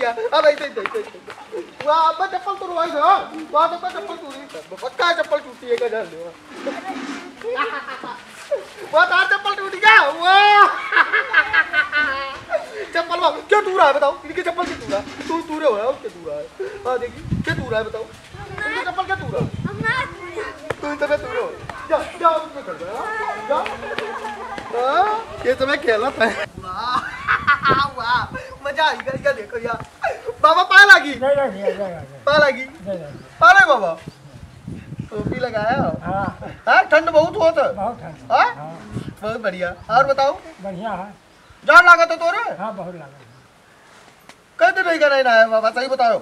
बढ़िया। अब ऐसे वाह अब चप्पल तो रोई है वाह तो चप्पल टूटी पक्का चप्पल टूटी है का जान लो वाह तार चप्पल टूट गया वाह चप्पल वाह क्यों टूट रहा है बताओ इनकी चप्पल क्यों टूटा तू टूरे हो है उसके टूट रहा है हां देखिए क्या टूट रहा है बताओ इनकी चप्पल क्या टूट रहा तू तबे टूरे हो जा जा उसमें कर जा हां ये तो मैं खेला था वाह वाह मजा आई क्या देखो यार बाबा पा लगी पा लगी पा ले बाबा टोपी लगाया हाँ ठंड बहुत होता है बहुत बढ़िया और बताओ बढ़िया है जान लगा तो तोरे हाँ बहुत लगा कई दिन होगा नहीं नहाया बाबा सही बताओ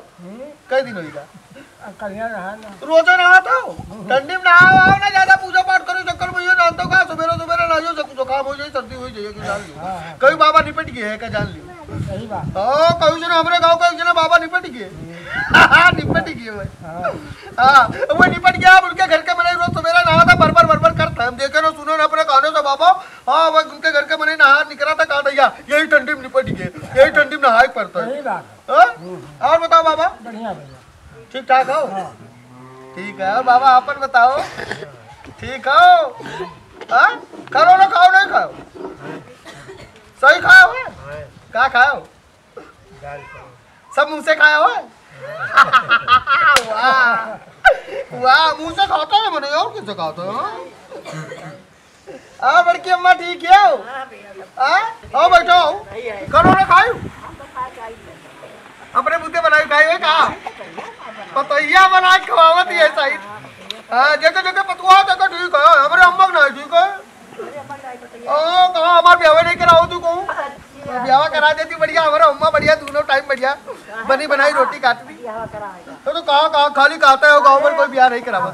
कई दिन होगा कलिया रहा ना रोजा नहा तो ठंडी में नहा ना ज्यादा पूजा पाठ करो चक्कर में ये जानते का सवेरे सवेरे नहाइयो जुकाम हो जाए सर्दी हो जाए कि जान लियो कई बाबा निपट गए है का जान लियो सही बात हां कई जने हमरे गांव का एक जना बाबा निपट गए निपट गए भाई हां वो निपट गया उनके घर के मने रोज सवेरे नहा था बरबर करता हम देखे ना सुनो ना अपने कानों से बाबा हां वो उनके घर के मने नहा निकला था कहा भैया यही ठंडी में निपट गए यही ठंडी में नहाई पड़ता है सही बात और बताओ बाबा बढ़िया बढ़िया ठीक ठाक हो ठीक है बाबा अपन बताओ ठीक हो हाँ करो ना खाओ नहीं खाओ सही खाओ क्या खाओ सब मुंह से खाया हो वाह वाह मुंह से खाता है मैंने और किससे खाता है हाँ बड़की अम्मा ठीक है हाँ बैठो करो ना खाओ अपने मुद्दे बनाई खाई हुए कहा पतैया बना के खवावत ही है सही हाँ जगह जगह पतुआ जगह ठीक है हमारे अम्मा नहीं ठीक है ओ कहा हमारे ब्याह नहीं कराओ तू कहूँ ब्याह करा देती बढ़िया हमारा अम्मा बढ़िया दोनों टाइम बढ़िया बनी बनाई रोटी काटती तो कहा खाली कहता है गाँव में कोई ब्याह नहीं करावा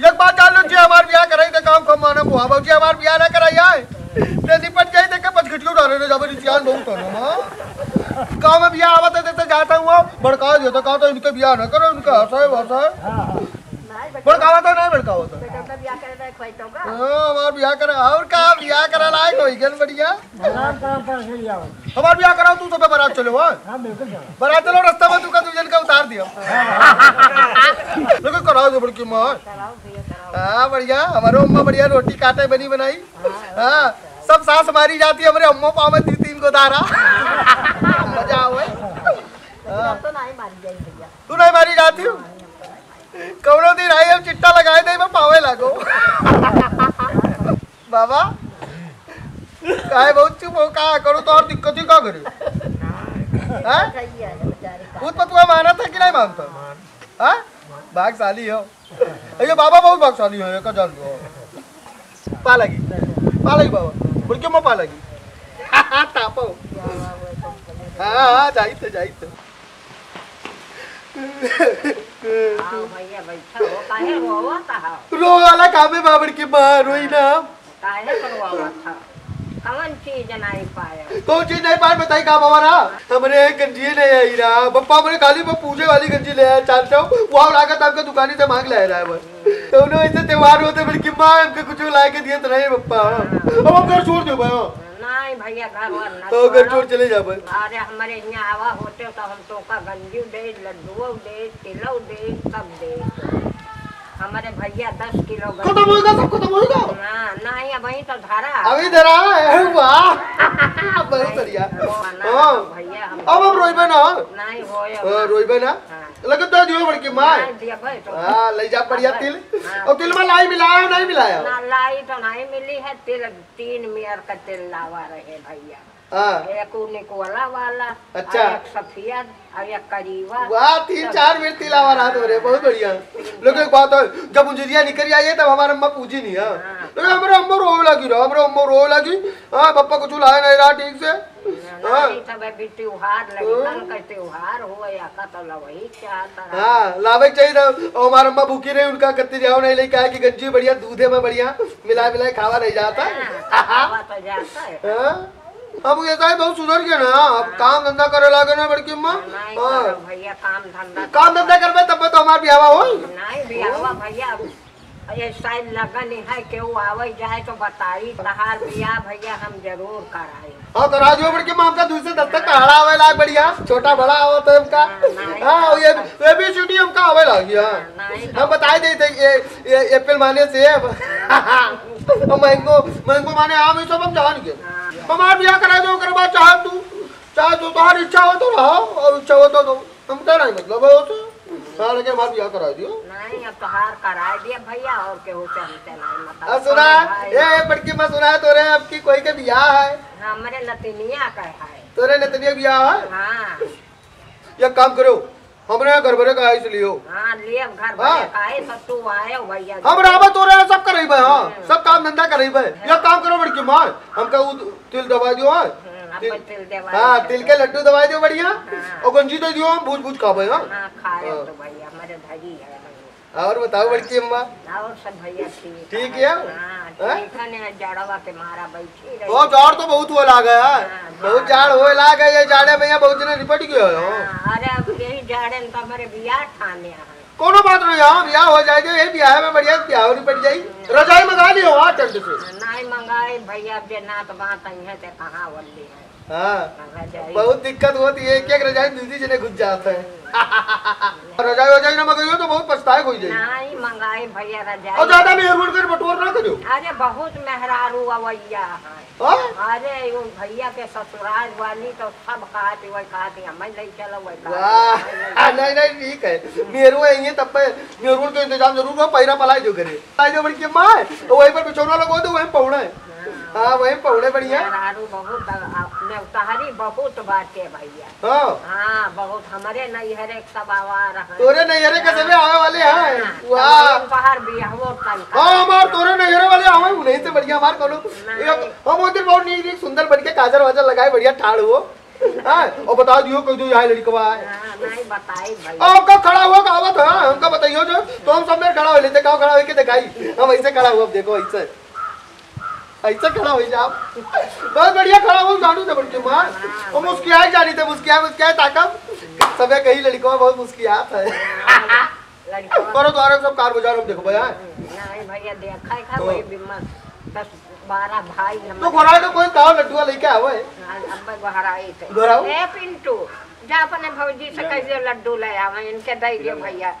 एक बात जान लो जी हमारे ब्याह कराई थे काम कम माना बुआ बाबू जी हमारे ब्याह ना कराई आए ते निपट जाए देखे पचखटियों डाले ने जब निशान बहुत है ना गाँव में ब्याह आवत है तो जाता हूँ भड़का दिया तो कहा था इनके ब्याह ना करो इनका हंसा है वसा है भड़कावा तो नहीं भड़कावा तो हमारे ब्याह करा और क्या ब्याह करा लायक हो गया बढ़िया हमारे ब्याह कराओ तू सब बारात चलो बारात चलो रास्ता में तू का तुझे का उतार दिया लेकिन कराओ जो बड़की माँ हाँ बढ़िया हमारे अम्मा बढ़िया रोटी काटे बनी बनाई हाँ सब सांस मारी जाती है हमारे अम्मा पाव में 3 को दारा मजा हुए तू नहीं मारी जाती हूँ कौनो दिन आई हम चिट्टा लगाए थे मैं पावे लगो बाबा काहे बहुत चुप हो कहा करो तो और दिक्कत ही क्या करे खुद पतुआ माना था कि नहीं मानता हाँ भागशाली हो ये बाबा बहुत भागशाली है का जान लो पालगी बाबा बोल क्यों मैं पालगी तापो हाँ जाइते रो वाला काम है बाबर की माँ रोई ना कौन चीज नहीं पाया कौन चीज नहीं पाया बताई काम हमारा हमने गंजी नहीं आई रहा पप्पा हमने खाली पूजे वाली गंजी ले आया चालते हो वो लागत आपके दुकानी से मांग ले रहा है बस तो उन्होंने ऐसे त्योहार होते बड़ी की माँ हमको कुछ ला के दिए तो नहीं पप्पा अब हम घर छोड़ दो भाई नहीं भैया घर तो घर छोड़ चले जा भाई अरे हमारे यहाँ आवा होते तो हम तो का गंजी दे लड्डू दे तिलौ दे सब दे हमारे भैया 10 किलो खत्म होगा सब खत्म होगा नहीं वही तो धारा अभी धरा है वाह बहुत बढ़िया हां भैया अब रोइबे ना नहीं होए रोइबे ना लगे तो दियो बड़की मां दिया भाई तो हां ले जा बढ़िया तिल और तिल में लाई मिलाया नहीं मिलाया ना लाई तो नहीं मिली है तिल 3 मेयर का तिल लावा रहे भैया एक निकोला वाला अच्छा एक सफेद और एक करीवा वाह 3-4 मिनट तिलावा रात हो रहे बहुत बढ़िया लेकिन एक बात है जब मुंजिया निकल आई है तब हमारे अम्मा पूजी नहीं है लेकिन हमारे अम्मा रोने लगी रहा हमारे अम्मा रोने लगी हाँ पापा कुछ लाया नहीं रहा ठीक से त्योहार लगी त्योहार हो या का तो वही चाहता हाँ लावे चाहिए था और हमारे अम्मा भूखी रही उनका करती जाओ नहीं लेके आया कि गंजी बढ़िया दूधे में बढ़िया मिला खावा नहीं जाता है अब ऐसा ही बहुत सुधर गया ना अब काम धंधा करे लगे ना बड़की अम्मा भैया काम धंधा करबे तब तो हमार ब्याह हो नहीं ब्याह भैया ये शायद लगन है कि वो आवे जाए तो बताई तहार बिया भैया हम जरूर कराई। हाँ करा दियो बड़की माम का दूसरे दस तक पहाड़ा आवे लाग बढ़िया छोटा बड़ा आवे तो हमका हाँ ये भी छुट्टी हमका आवे लाग गया हम बताए देते ये एप्पल माने सेब मैंगो मैंगो माने आम ये सब हम जान के हमार बियाह करा दो ओकर बाद चाहे तो तुम्हारी इच्छा हो तो रहो और इच्छा हो तो हम क्या नहीं मतलब है तो हाँ लेकिन हमार बियाह करा दियो नहीं अब तो हार करा दिया भैया और के हो चलते नहीं मतलब सुना ये बड़की माँ सुना तोरे अब की कोई के बियाह है हमारे नतनिया का है तोरे नतनिया बियाह है हाँ ये काम करो हमरे घर भरे का इसलिए हाँ लिए घर भरे का है तो तू आए हो भैया हम राबा तोरे सब करई बे हां सब काम धंधा करई बे ये काम करो बड़की माँ हमका तिल दबा दियो हां तिल के लड्डू दबा दियो बढ़िया और गंजी दे दियो हम भूज खाबे हां खाए तो भैया हमारे धरी है और बताओ बड़की अम्मा और सब भैया ठीक है ठीक है ने जाड़वा के मारा बैठी रही ओ जाड़ तो बहुत हो लागा है बहुत जाड़ हो लागा ये जाड़े में बहुत जने निपट गयो अरे अब यही जाड़े में तो हमारे बियाह ठाने है कोनो बात नहीं हां बियाह हो जाएगा यही बियाह में बढ़िया बियाह निपट जाई रजाई मंगा लियो हां टेंट से नहीं मंगाए भैया जे नात बात आई है ते कहां वल्ली है हाँ बहुत दिक्कत होती है एक रजाई दूसरी जने घुस जाता है रजाई ना मंगाइयो तो बहुत पछताए कोई जाए नहीं मंगाए भैया रजाई और ज्यादा मेहरबान कर बटोर ना करो अरे बहुत मेहरारू अवैया है अरे वो भैया के ससुराल वाली तो सब कहती वही कहती हम नहीं चलो वही नहीं नहीं ठीक है मेरू है तब पे मेहरून का इंतजाम जरूर हो पैरा पलाई जो करे जो बड़ी की माँ तो वहीं पर बिछौना लगो तो वहीं पौड़ा है हाँ वही पौड़े बढ़िया बहुत अपने उतारी बहुत बात है भैया हाँ बहुत हमारे नैहरे सब आवार है तोरे नैहरे के सभी आवे वाले हैं वाह बाहर भी वो हाँ हमार तोरे नैहरे वाले आवे नहीं से बढ़िया हमार कोनो हम उधर बहुत नीक सुंदर बन के काजर वाजर लगाए बढ़िया ठाड़ हो हाँ और बता दियो कोई यहाँ लड़कवा है नहीं बताई भाई आपका खड़ा हुआ कहावत है हमका बताइयो जो तो हम सब में खड़ा हो लेते कहाँ खड़ा होके दिखाई हम ऐसे खड़ा हुआ देखो ऐसे ऐसा खड़ा हो जाओ बहुत बढ़िया खड़ा हो जानू थे बड़की माँ और मुस्कियाए जानी थे मुस्कियाए ताकत सब कहीं लड़कों बहुत मुस्कियात है करो तुम्हारे सब कार बाजार हम देखो भैया नहीं भैया देखा ही खा वही बिम्मत 10-12 भाई तो घोड़ा तो कोई गाँव लड्डुआ लेके आवे अब घराई थे ए पिंटू जा अपने भौजी से कैसे लड्डू ले आवे इनके दे दियो भैया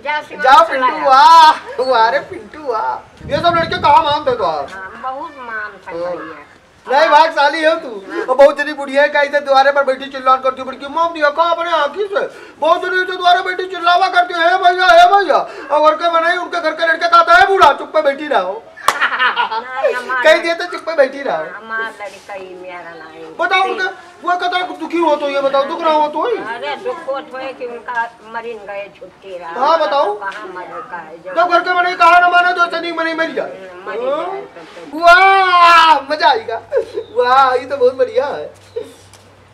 जाओ पिंटू वाह अरे पिंटू वाह ये सब लड़के कहाँ मानते तो आप बहुत मानते भैया नहीं भागशाली हो तू और बहुत जनी बुढ़िया का इधर द्वारे पर बैठी चिल्लान करती हूँ बड़की मम दिया कहा अपने आँखी से बहुत जनी इधर द्वारे बैठी चिल्लावा करती है भैया और घर के बनाई उनके घर के लड़के कहता है बूढ़ा चुप पे बैठी रहो कहीं दिए तो चुप पे बैठी रहो बताओ उनका वो कहता है दुखी हो तो ये बताओ दुख रहा हो तो अरे दुख हो कि उनका मरीन गए छुट्टी रहा हाँ बताओ कहाँ मरे का है जब घर के बने कहा ना माने तो सनी मनी मर जाए वाह मजा आएगा वाह ये तो बहुत बढ़िया है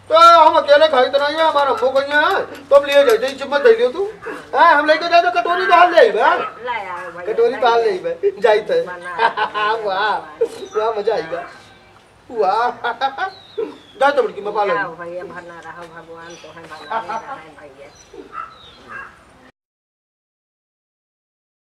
तो हम अकेले खाई तो नहीं है हमारा अम्मो कहीं है तो हम लिए जाते चिम्मत दे लियो तू हाँ हम लेके जाए तो कटोरी तो हाल ले कटोरी तो हाल ले जाई तो वाह वाह मजा आएगा वाह जा तो बड़की मैं पालो भैया भरना रहा भगवान तो है भैया